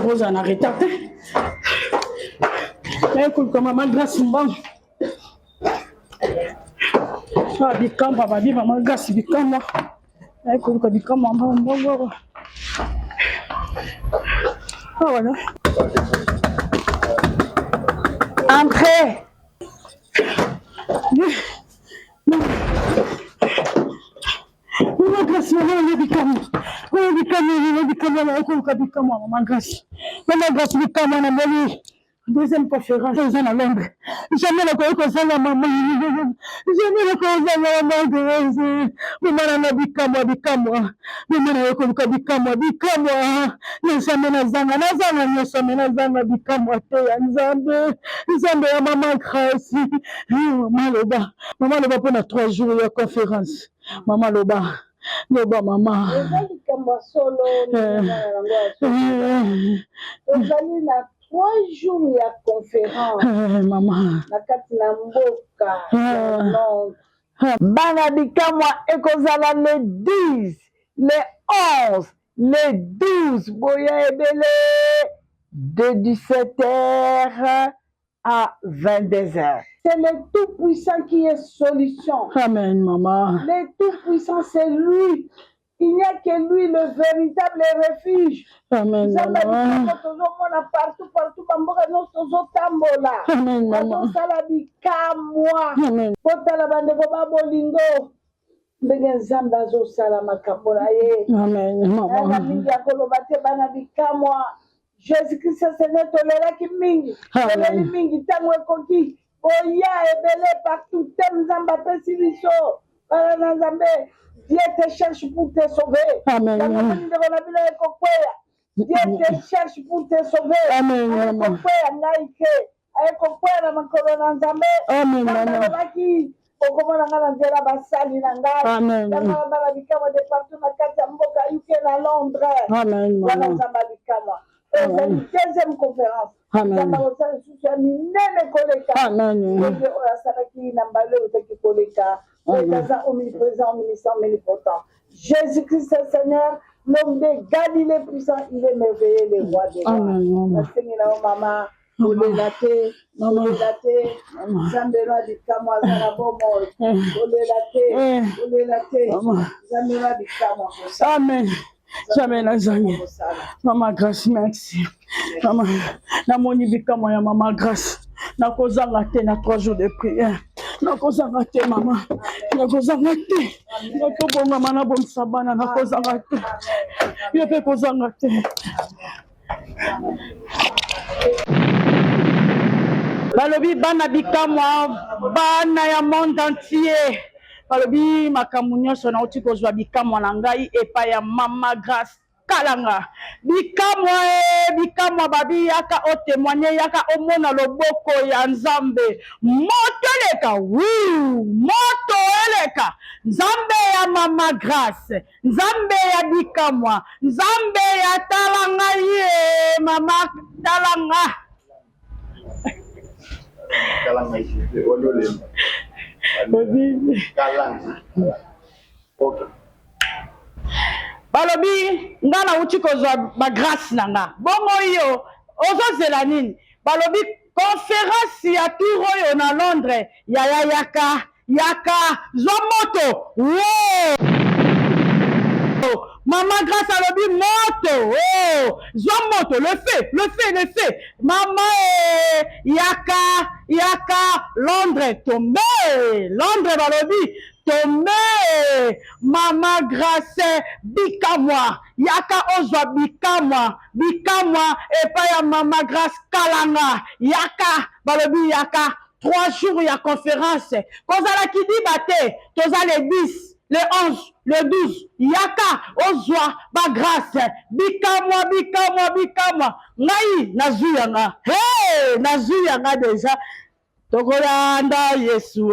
rosa na retard. Écoute comme maman grâce mbang. Ah bikamba babi maman grâce bikamba. Écoute comme bikamba mbang. Ah voilà. Entrez. Maman grâce maman bikamba. Bikamba na écoute bikamba maman grâce. Maman grâce bikamba na meli. Deuxième conférence, ils sont à Londres. Jamais le coït comme ça, la maman. Jamais le coït comme ça, la maman. Maman n'a bikamo. Maman n'a comme bikamo. Jamais na zanga bikamo te nzambe. Nzambe ya maman grâce. Maman loba pour na 3 jours de conférence. Maman loba maman. Bikamo solo. 3 jours ya conférence. Maman. Na kati na mboka. Bana bikamwa ekozala le 10, le 11, le 12 boya ebele de 17h à 22h. C'est le Tout-Puissant qui est solution. Amen, maman. Le Tout-Puissant, c'est lui. Il n'y a que lui, le véritable refuge. Amen, maman. Partout, Amen, maman. Amen. Jésus-Christ, Seigneur, toléra qui mingi. Toléra mingi, tango ekoki. Oya ebele partout. Tem zamba pesiliso. Dieu te cherche pour te sauver. Amen. Dieu te cherche pour te sauver. Amen. Amen. Deuxième conférence. Amen. Omniprésent, omniscient, omnipotent. Jésus-Christ, Seigneur, l'homme de Galilée puissant, il est merveilleux, le roi des rois. Amen. Maman. Olelate, Zambela di Kamwa Zarabomo, Olelate, Zambela di Kamwa. Amen. Jamais la zangue. Maman grâce, merci. Maman, na moni bikamo ya maman grâce. Na kozanga te na 3 jours de prière. Na kozanga te maman. Na kozanga te. Na kobonga mana bom sabana na kozanga te. Yo pe kozanga te. Balobi bana bikamwa bana ya monde entier. Balobi makambo nyonso na uti kozwa bikamwa na ngai epa ya mama grâce kalanga bikamwa babi yaka o témoigner yaka omona loboko ya nzambe moto eleka moto eleka nzambe ya mama grâce nzambe ya bikamwa nzambe ya talanga ye mama talanga balobi nga na uti kozwa bagrâce na nga bongo yo ozozela nini balobi conférence ya tour oyo na Londres yaka zwa moto mama grâce alobi moto zwa moto le fait mama yaka Londres tombe Londres balobi tombe mama grâce bikamwa yaka ozwa bikamwa epa ya mama grâce kalanga yaka balobi yaka 3 jours ya conférence kozala kidiba te toza le 10 le 11 le 12 yaka ozwa ba grâce bikamwa ngai nazuyanga nazuyanga deja tokolanda Yesu